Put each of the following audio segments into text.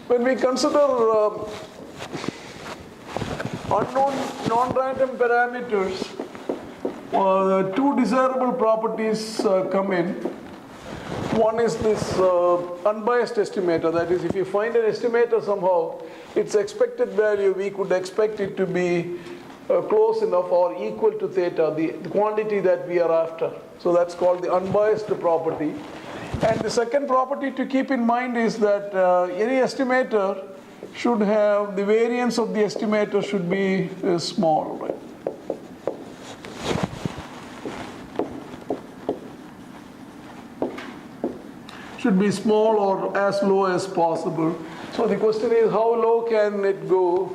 when we consider unknown non-random parameters, two desirable properties come in. One is this unbiased estimator. That is, if you find an estimator somehow, its expected value, we could expect it to be close enough or equal to theta, the quantity that we are after. So that's called the unbiased property. And the second property to keep in mind is that any estimator should have, the variance of the estimator should be small, right? Should be small or as low as possible. So the question is, how low can it go?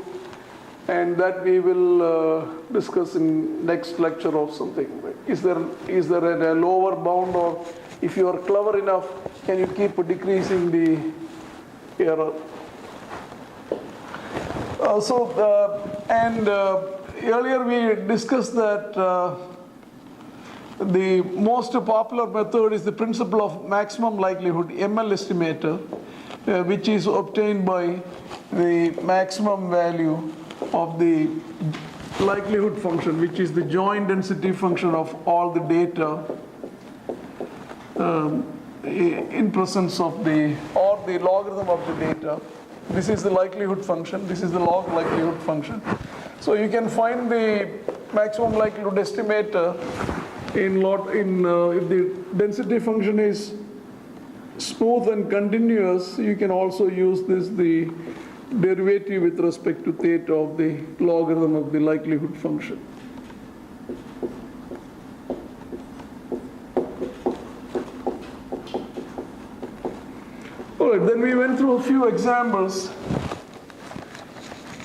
And that we will discuss in next lecture or something. Is there a lower bound, or if you are clever enough, can you keep decreasing the error? Earlier we discussed that the most popular method is the principle of maximum likelihood, ML estimator, which is obtained by the maximum value of the likelihood function, which is the joint density function of all the data in presence of the, or the logarithm of the data. This is the likelihood function, this is the log likelihood function. So you can find the maximum likelihood estimator if the density function is smooth and continuous, you can also use the derivative with respect to theta of the logarithm of the likelihood function. All right, then we went through a few examples,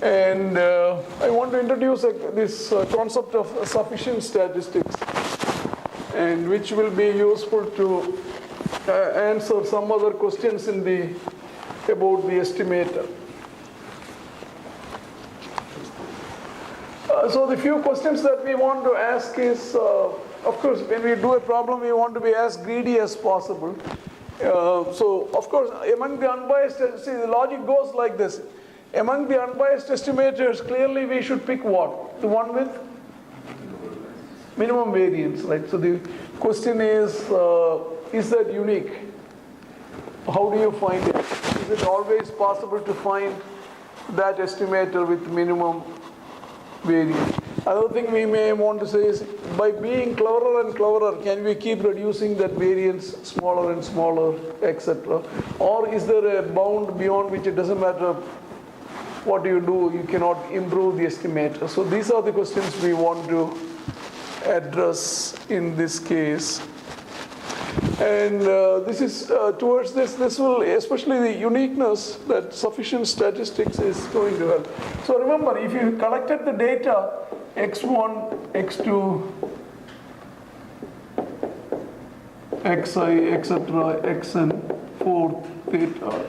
and I want to introduce this concept of sufficient statistics, and which will be useful to answer some other questions about the estimator. So the few questions that we want to ask is, of course, when we do a problem, we want to be as greedy as possible. So, of course, among the unbiased, see, the logic goes like this. Among the unbiased estimators, clearly we should pick what? The one with minimum variance, right? So the question is that unique? How do you find it? Is it always possible to find that estimator with minimum variance? Another thing we may want to say is, by being cleverer and cleverer, can we keep reducing that variance smaller and smaller, etc.? Or is there a bound beyond which it doesn't matter what you do, you cannot improve the estimator? So these are the questions we want to address in this case. And this is towards this will, especially the uniqueness that sufficient statistics is going to help. So remember, if you collected the data x1, x2, xi, etc., xn, fourth, theta.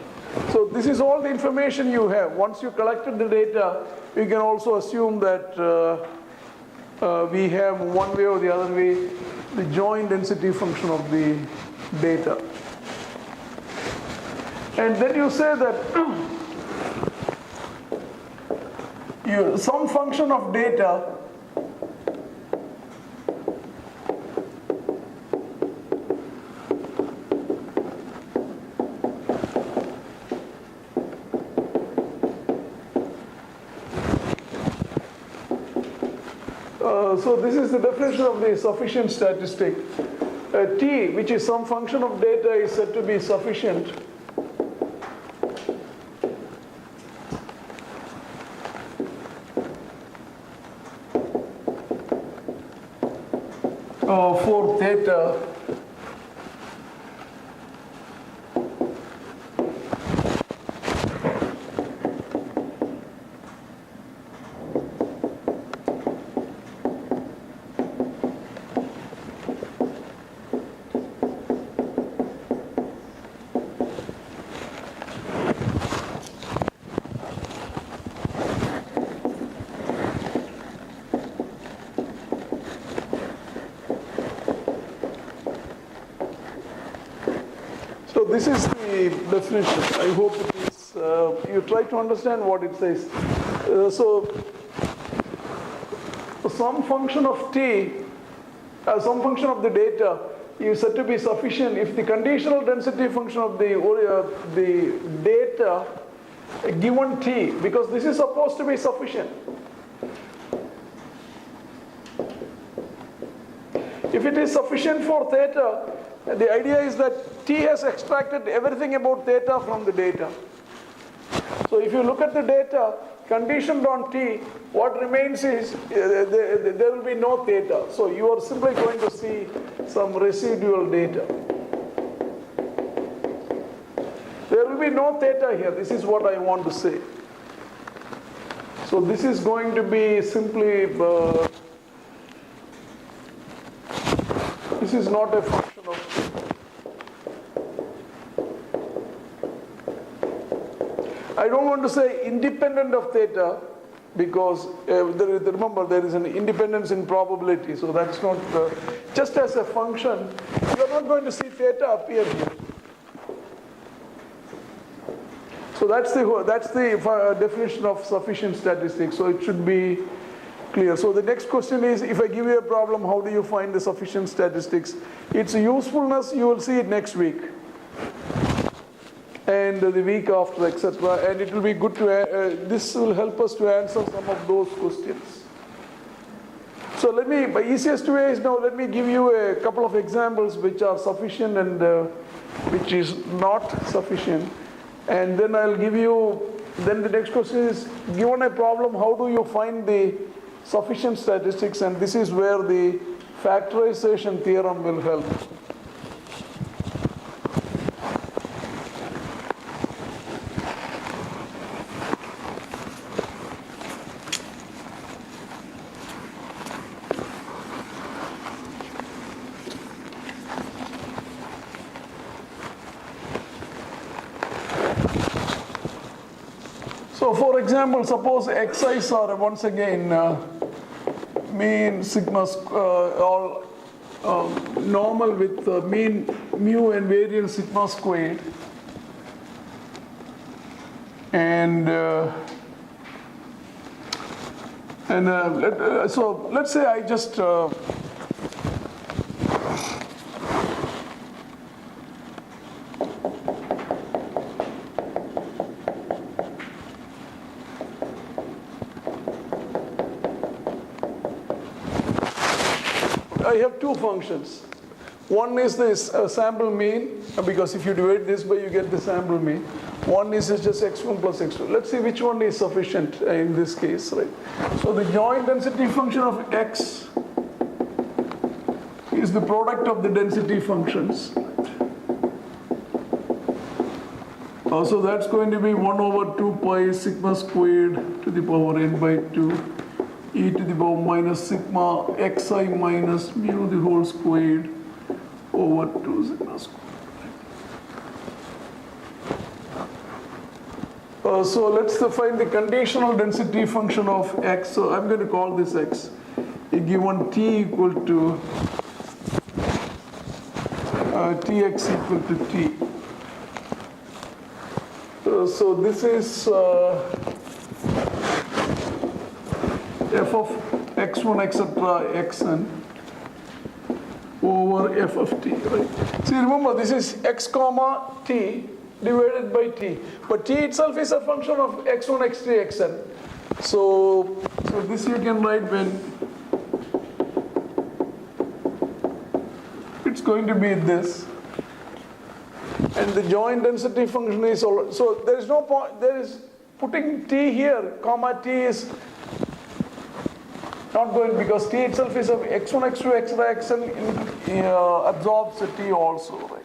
So this is all the information you have. Once you collected the data, you can also assume that we have one way or the other way the joint density function of the data. And then you say that some function of data so this is the definition of the sufficient statistic. T, which is some function of data, is said to be sufficient for theta this is the definition. I hope it is You try to understand what it says. So some function of t, some function of the data is said to be sufficient if the conditional density function of the data given t, because this is supposed to be sufficient. If it is sufficient for theta, the idea is that t has extracted everything about theta from the data. So if you look at the data conditioned on t, what remains is there will be no theta. So you are simply going to see some residual data. There will be no theta here. This is what I want to say. So this is going to be simply, this is not a function of theta. I don't want to say independent of theta, because remember there is an independence in probability, so that's not, just as a function, you are not going to see theta appear here. So that's the definition of sufficient statistics, so it should be clear. So the next question is, if I give you a problem, how do you find the sufficient statistics? Its usefulness, you will see it next week, and the week after, etc. And it will be good to, this will help us to answer some of those questions. So my easiest way is now, let me give you a couple of examples which are sufficient and which is not sufficient. And then I'll give you, then the next question is, given a problem, how do you find the sufficient statistics? And this is where the factorization theorem will help. So for example, suppose xi's are once again mean sigma all normal with mean mu and variance sigma squared, and so let's say I just I have two functions. One is this sample mean, because if you divide this by, you get the sample mean. One is just x1 plus x2. Let's see which one is sufficient in this case, right? So the joint density function of x is the product of the density functions. So that's going to be 1 over 2 pi sigma squared to the power n by 2 e to the power minus sigma xi minus mu the whole squared over 2 sigma squared. So let's find the conditional density function of x. So I'm going to call this x. Given t equal to tx equal to t. So this is f of x1 etc. xn over f of t, right? See, remember this is x comma t divided by t, but t itself is a function of x1 x3 xn. So this you can write when it's going to be this, and the joint density function is all. So there is no point, there is putting t here, comma t is not going, because t itself is of x1 x2 x3 xn absorbs the t also, right?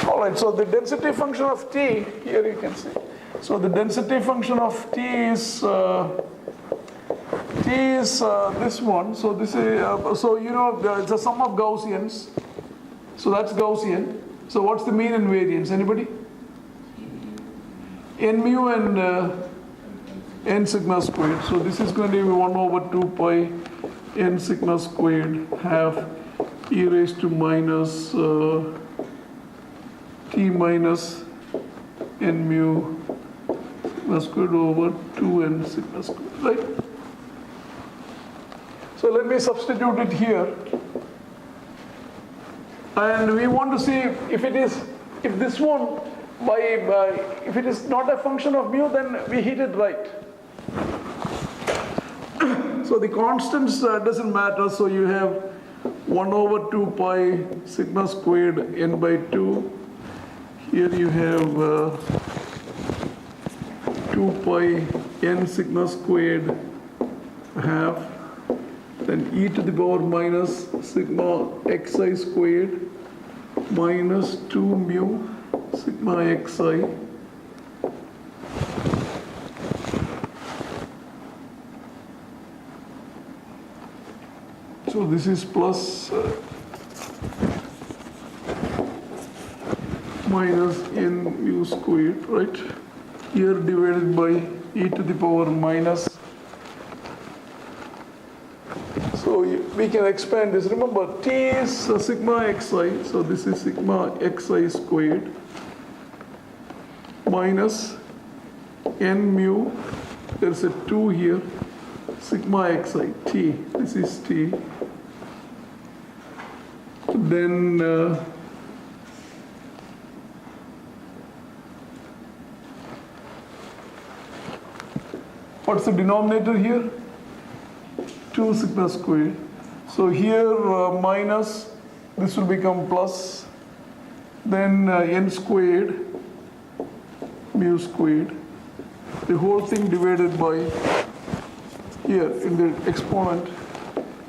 All right, so the density function of t, here you can see. So the density function of t is this one. So this is, so you know, it's a sum of Gaussians. So that's Gaussian. So what's the mean and variance? Anybody? N mu and n sigma squared. So this is going to be 1 over 2 pi n sigma squared half e raised to minus t minus n mu sigma squared over 2n sigma squared, right? So let me substitute it here. And we want to see if this one, if it is not a function of mu, then we hit it right. So the constants doesn't matter, so you have 1 over 2 pi sigma squared n by 2. Here you have 2 pi n sigma squared half, then e to the power minus sigma xi squared minus 2 mu sigma xi so this is plus minus n mu squared, right? Here divided by e to the power minus. So we can expand this. Remember, t is sigma xi, so this is sigma xi squared minus n mu, there's a 2 here, sigma xi, t, this is t. Then what's the denominator here? 2 sigma squared. So here minus, this will become plus, then n squared, mu squared, the whole thing divided by, here in the exponent,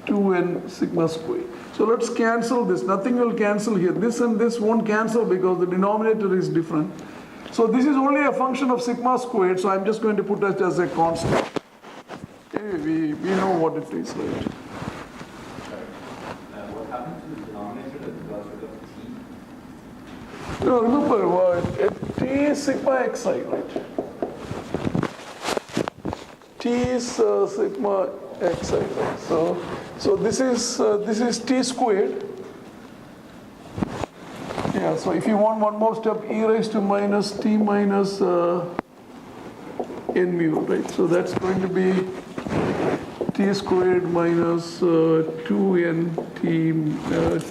2n sigma squared. So let's cancel this. Nothing will cancel here. This and this won't cancel because the denominator is different. So this is only a function of sigma squared, so I'm just going to put it as a constant. Anyway, we know what it is, right? What happened to the denominator that got rid of t? No, remember, t is sigma xi, right? T is sigma xi, right? So this is t squared. Yeah, so if you want one more step, e raised to minus t minus n mu, right? So that's going to be t squared minus 2n t,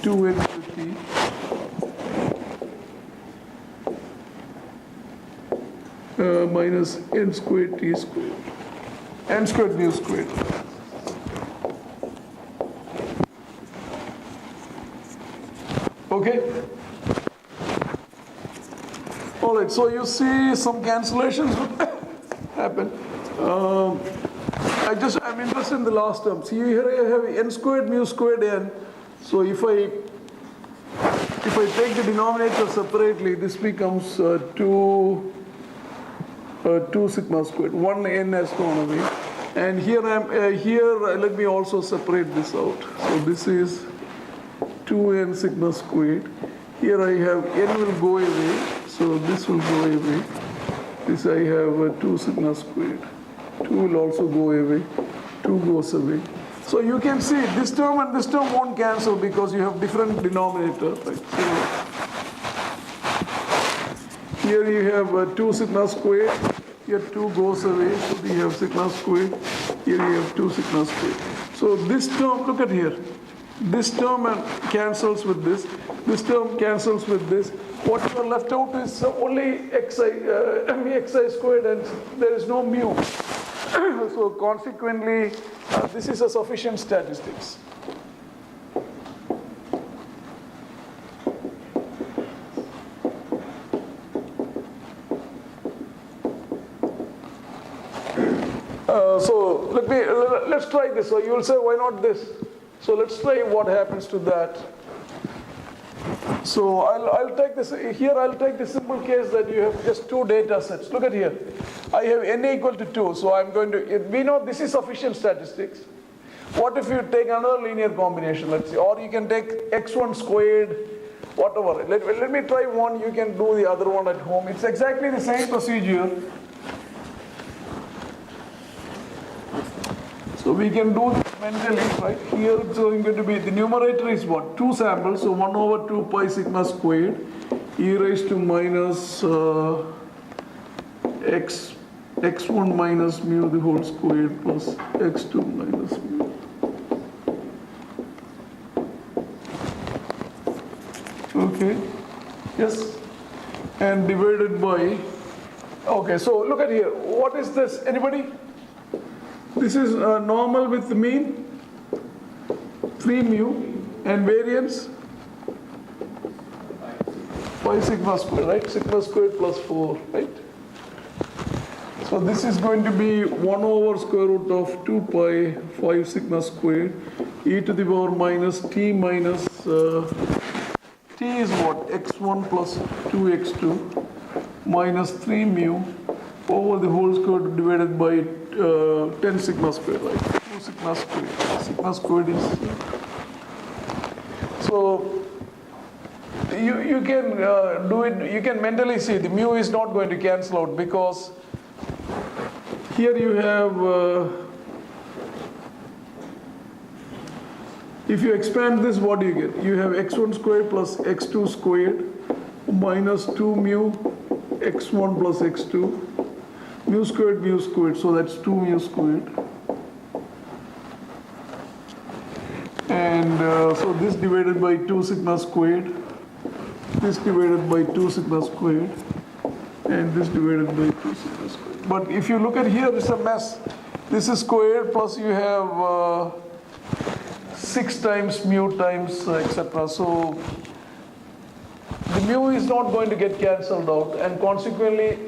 2n to t. Minus n squared t squared. N squared mu squared. Okay? All right, so you see some cancellations happen. I'm interested in the last term. See, here I have n squared mu squared n. So if I take the denominator separately, this becomes 2 sigma squared. 1 n has gone away. And here let me also separate this out. So this is 2n sigma squared. Here I have n will go away, so this will go away. This I have 2 sigma squared. 2 will also go away. 2 goes away. So you can see this term and this term won't cancel because you have different denominator. Right? So here you have 2 sigma squared. Here 2 goes away, so we have sigma squared. Here you have 2 sigma squared. So this term, look at here. This term cancels with this. This term cancels with this. What you are left out is only xi squared, and there is no mu. So consequently, this is a sufficient statistics. So let's try this. So you will say, why not this? So let's try what happens to that. So I'll take this here. I'll take the simple case that you have just 2 data sets. Look at here. I have n equal to 2. So I'm going to. We know this is sufficient statistics. What if you take another linear combination? Let's see, or you can take x1 squared, whatever. Let me try one. You can do the other one at home. It's exactly the same procedure. So we can do this mentally, right? Here it's going to be, the numerator is what? 2 samples, so 1 over 2 pi sigma squared. e raised to minus x1 minus mu the whole squared plus x2 minus mu. Okay, yes, and divided by, okay, so look at here, what is this, anybody? This is normal with the mean, 3 mu, and variance, 5 sigma squared, right? Sigma squared plus 4, right? So this is going to be 1 over square root of 2 pi 5 sigma squared e to the power minus t minus, t is what? x1 plus 2x2 minus 3 mu over the whole square divided by 10 sigma squared, right? 2 sigma squared. Sigma squared is, so you can do it, you can mentally see the mu is not going to cancel out because here you have, if you expand this, what do you get? You have x1 squared plus x2 squared minus 2 mu x1 plus x2 mu squared, so that's 2 mu squared. And so this divided by 2 sigma squared, this divided by 2 sigma squared, and this divided by 2 sigma squared. But if you look at here, it's a mess. This is squared plus you have 6 times mu times etc. So the mu is not going to get cancelled out, and consequently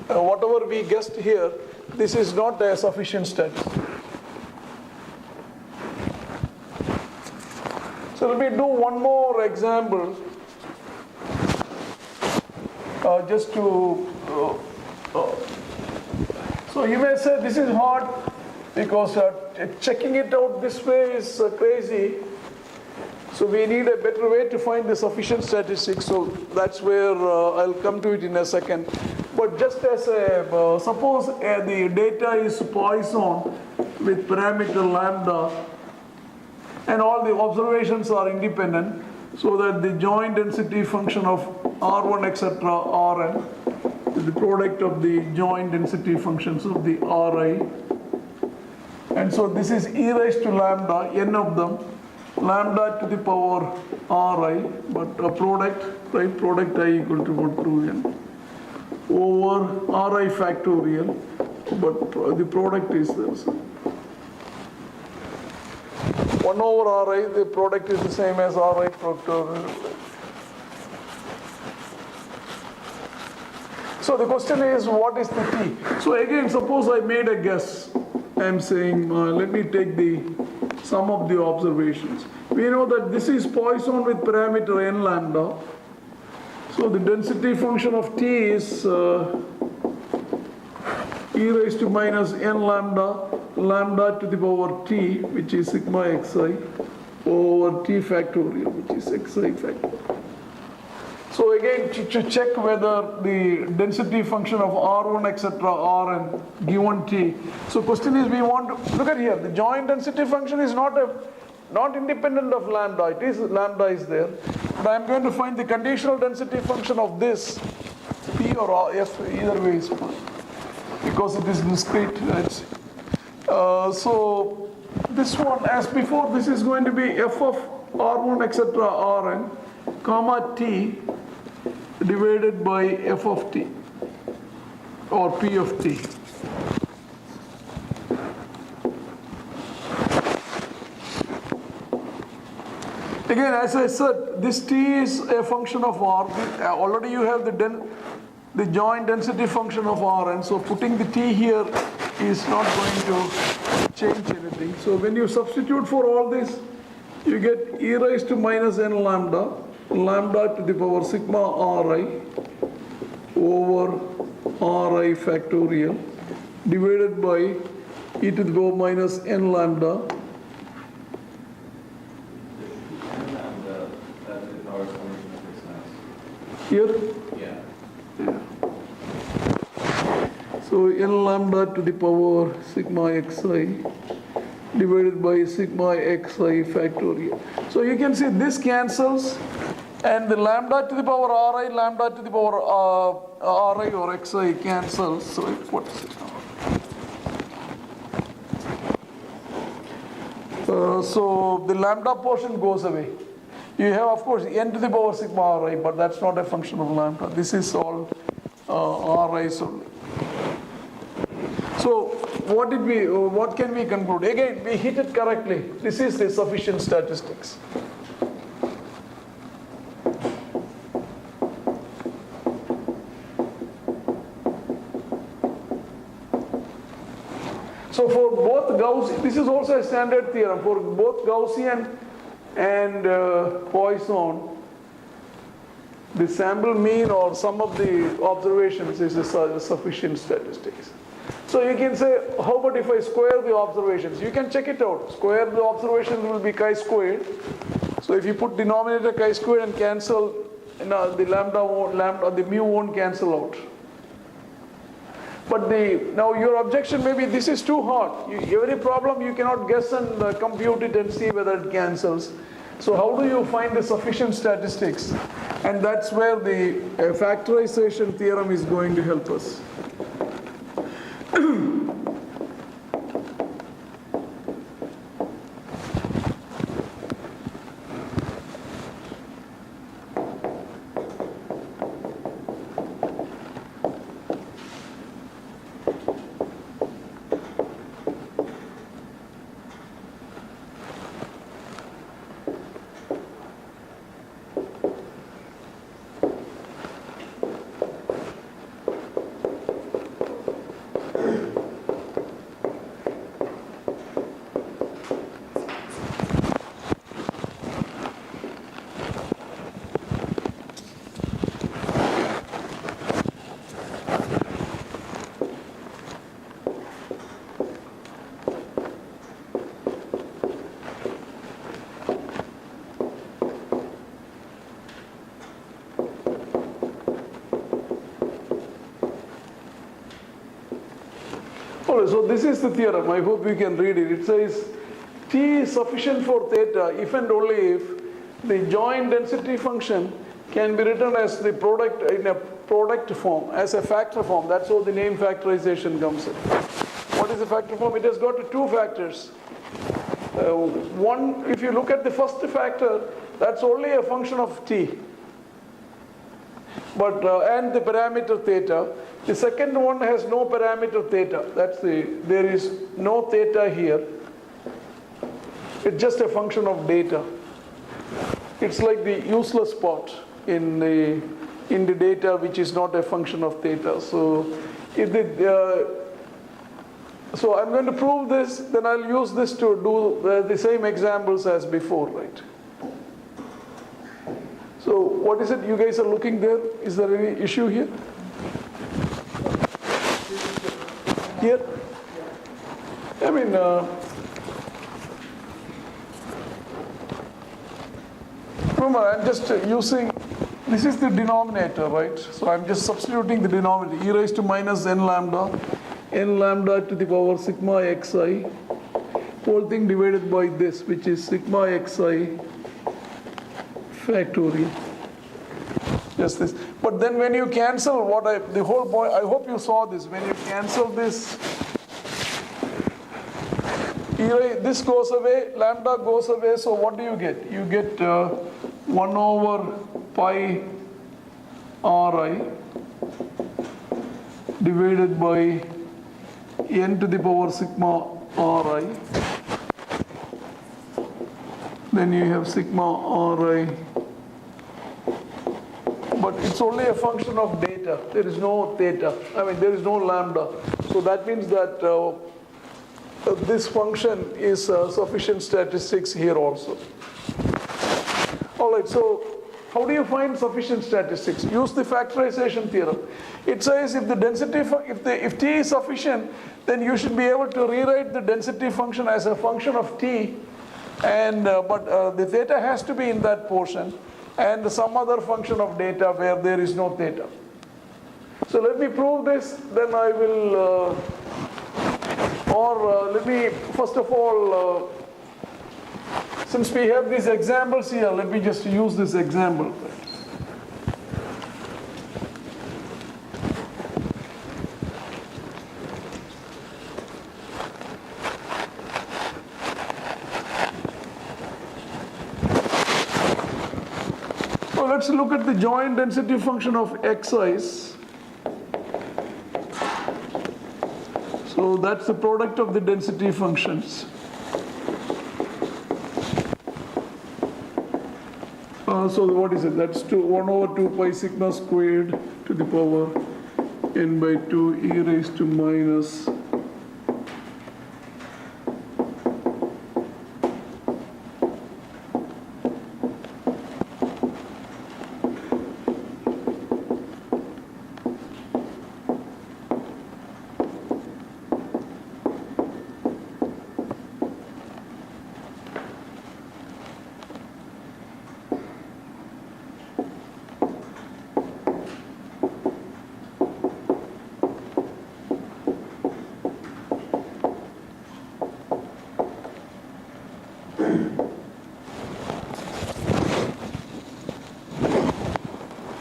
whatever we guessed here, this is not a sufficient statistic. So let me do one more example just to so you may say this is hard because checking it out this way is crazy. So we need a better way to find the sufficient statistics. So that's where I'll come to it in a second. But just as a, suppose the data is Poisson with parameter lambda and all the observations are independent, so that the joint density function of R1 etc. Rn is the product of the joint density functions of the Ri. And so this is e raised to lambda, n of them, lambda to the power Ri, but a product, right, product I equal to 1 to n over Ri factorial, but the product is there. So 1 over Ri, the product is the same as Ri factorial. So the question is, what is the t? So again, suppose I made a guess. I'm saying, let me take the sum of the observations. We know that this is Poisson with parameter n lambda. So the density function of t is e raised to minus n lambda, lambda to the power t, which is sigma xi, over t factorial, which is xi factorial. So again, to check whether the density function of R1 etc. Rn given t. So question is, we want to look at here. The joint density function is not independent of lambda. It is lambda is there. But I'm going to find the conditional density function of this p or f, either way is fine, because it is discrete. So this one, as before, this is going to be f of R1 etc. Rn comma t divided by f of t or p of t. Again, as I said, this t is a function of r. Already you have the joint density function of Rn, so putting the t here is not going to change anything. So when you substitute for all this, you get e raised to minus n lambda, lambda to the power sigma Ri over Ri factorial divided by e to the power minus n lambda. Here? Yeah. So n lambda to the power sigma xi divided by sigma xi factorial. So you can see this cancels, And the lambda to the power Ri, lambda to the power Ri or Xi cancels. So what is it now? So the lambda portion goes away. You have, of course, n to the power sigma Ri, but that's not a function of lambda. This is all Ri's only. So what can we conclude? Again, we hit it correctly. This is the sufficient statistics. So for both Gaussian, this is also a standard theorem. For both Gaussian and Poisson, the sample mean or sum of the observations is a sufficient statistics. So you can say, how about if I square the observations? You can check it out. Square the observations will be chi squared. So if you put denominator chi squared and cancel, the the mu won't cancel out. But now your objection may be this is too hard. Every problem you cannot guess and compute it and see whether it cancels. So how do you find the sufficient statistics? And that's where the factorization theorem is going to help us. So this is the theorem. I hope you can read it. It says T is sufficient for theta if and only if the joint density function can be written as the product in a product form, as a factor form. That's how the name factorization comes in. What is a factor form? It has got two factors. One, if you look at the first factor, that's only a function of T. But and the parameter theta. The second one has no parameter theta. There is no theta here. It's just a function of data. It's like the useless part in the data which is not a function of theta. So so I'm going to prove this, then I'll use this to do the same examples as before, right? So what is it you guys are looking there? Is there any issue here? Here? I mean, remember, I'm just using, this is the denominator, right? So I'm just substituting the denominator, e raised to minus n lambda to the power sigma xi, whole thing divided by this, which is sigma xi factorial. Just this. But then when you cancel the whole point, I hope you saw this, when you cancel this, this goes away, lambda goes away, so what do you get? You get 1 over pi Ri divided by n to the power sigma Ri. Then you have sigma Ri. But it's only a function of data. There is no theta. I mean, there is no lambda. So that means that this function is sufficient statistics here also. All right, so how do you find sufficient statistics? Use the factorization theorem. It says if the density, if t is sufficient, then you should be able to rewrite the density function as a function of t, and but the theta has to be in that portion, and some other function of data where there is no theta. So let me prove this, then I will, let me first of all Since we have these examples here, let me just use this example. So let's look at the joint density function of xi's. So that's the product of the density functions. So what is it? That's 1 over 2 pi sigma squared to the power n by 2 e raised to minus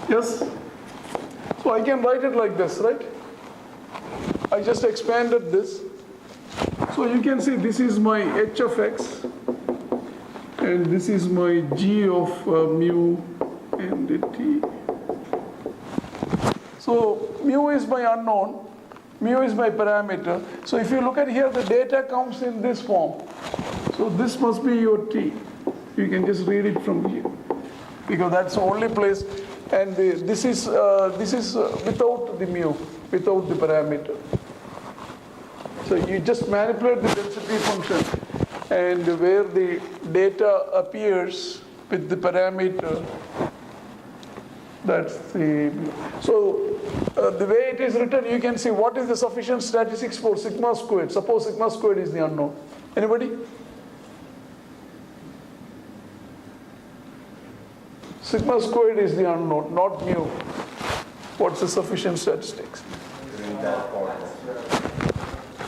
yes? So I can write it like this, right? I just expanded this. So you can see this is my h of x and this is my g of mu and t. So mu is my unknown, mu is my parameter. So if you look at here, the data comes in this form. So this must be your t. You can just read it from here because that's the only place. And this is without the mu, without the parameter. So you just manipulate the density function, and where the data appears with the parameter, that's the. So the way it is written, you can see what is the sufficient statistics for sigma squared. Suppose sigma squared is the unknown. Anybody? Sigma squared is the unknown, not mu. What's the sufficient statistics?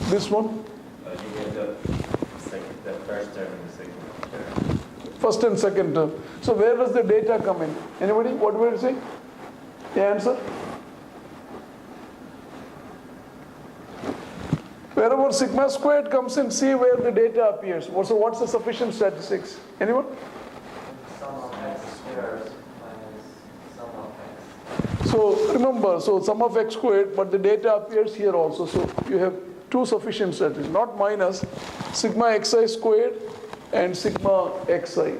This one? You get the first term and the second term. First and second term. So where does the data come in? Anybody? What will you say? The answer? Wherever sigma squared comes in, see where the data appears. So what's the sufficient statistics? Anyone? So remember, so sum of x squared, but the data appears here also. So you have two sufficient statistics, not minus, sigma xi squared and sigma xi.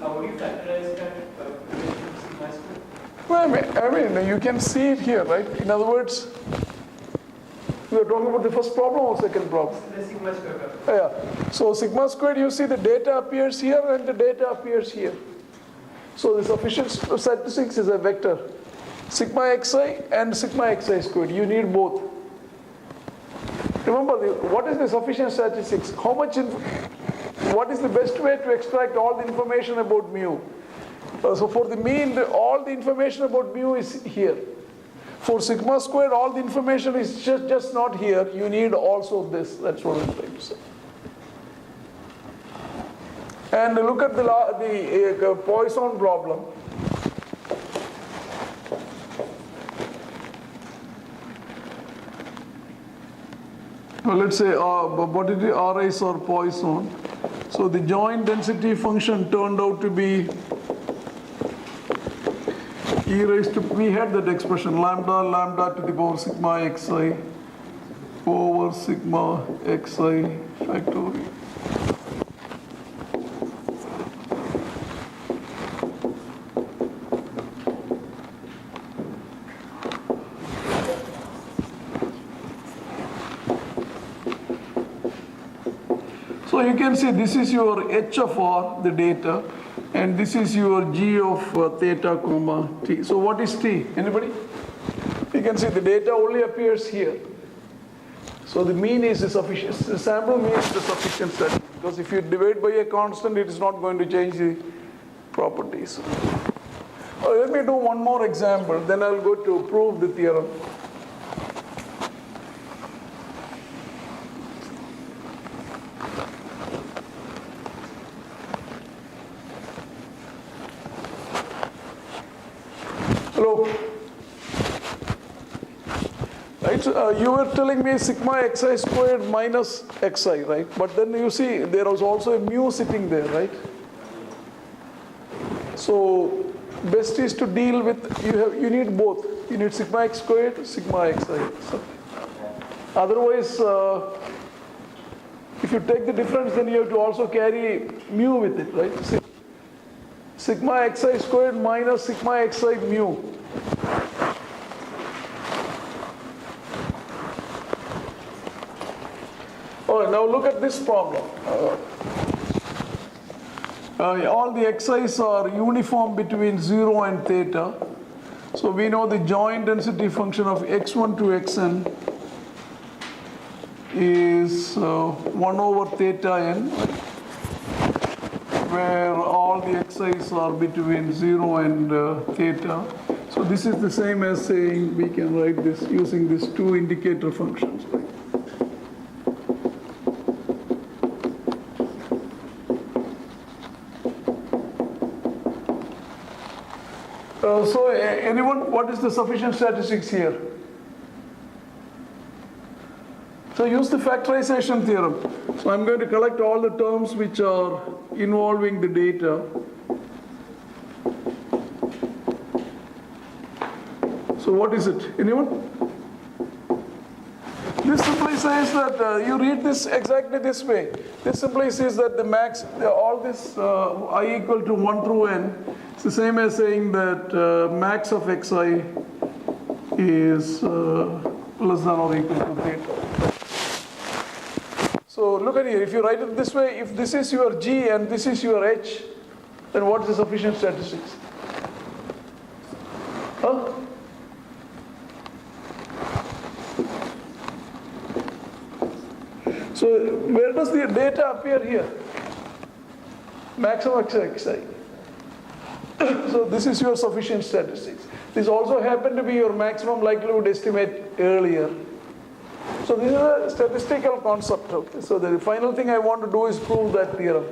How would you factorize that relation to sigma squared? Well, I mean, you can see it here, right? In other words, we are talking about the first problem or second problem? The sigma squared. Yeah. So sigma squared, you see the data appears here and the data appears here. So the sufficient statistics is a vector. Sigma xi and sigma xi squared. You need both. Remember, what is the sufficient statistics? What is the best way to extract all the information about mu? So for the mean, all the information about mu is here. For sigma squared, all the information is just not here. You need also this. That's what I'm trying to say. And look at the Poisson problem. Well, let's say what is the RIs or Poisson? So the joint density function turned out to be e raised to, we had that expression, lambda to the power sigma xi over sigma xi factorial. So you can see this is your h of r, the data, and this is your g of theta comma t. So what is t? Anybody? You can see the data only appears here. So the mean is the sufficient, the sample mean is the sufficient set. because if you divide by a constant, it is not going to change the properties. Let me do one more example, then I'll go to prove the theorem. Hello. Right, you were telling me sigma xi squared minus xi, right? But then you see there was also a mu sitting there, right? So best is to deal with, you need both. You need sigma x squared, sigma xi. So, otherwise, if you take the difference, then you have to also carry mu with it, right? Sigma xi squared minus sigma xi mu. All right, now look at this problem. All the xi's are uniform between 0 and theta. So we know the joint density function of x1 to xn is 1 over theta n, where all the xi's are between 0 and theta. So this is the same as saying we can write this using these two indicator functions. So anyone, what is the sufficient statistics here? So use the factorization theorem. So I'm going to collect all the terms which are involving the data. So what is it? Anyone? This simply says that you read this exactly this way. This simply says that the max, all this I equal to 1 through n, it's the same as saying that max of xi is less than or equal to theta. So look at here, if you write it this way, if this is your g and this is your h, then what is the sufficient statistics? Huh? So where does the data appear here? Maximum xi. So this is your sufficient statistics. This also happened to be your maximum likelihood estimate earlier. So this is a statistical concept. Okay? So the final thing I want to do is prove that theorem.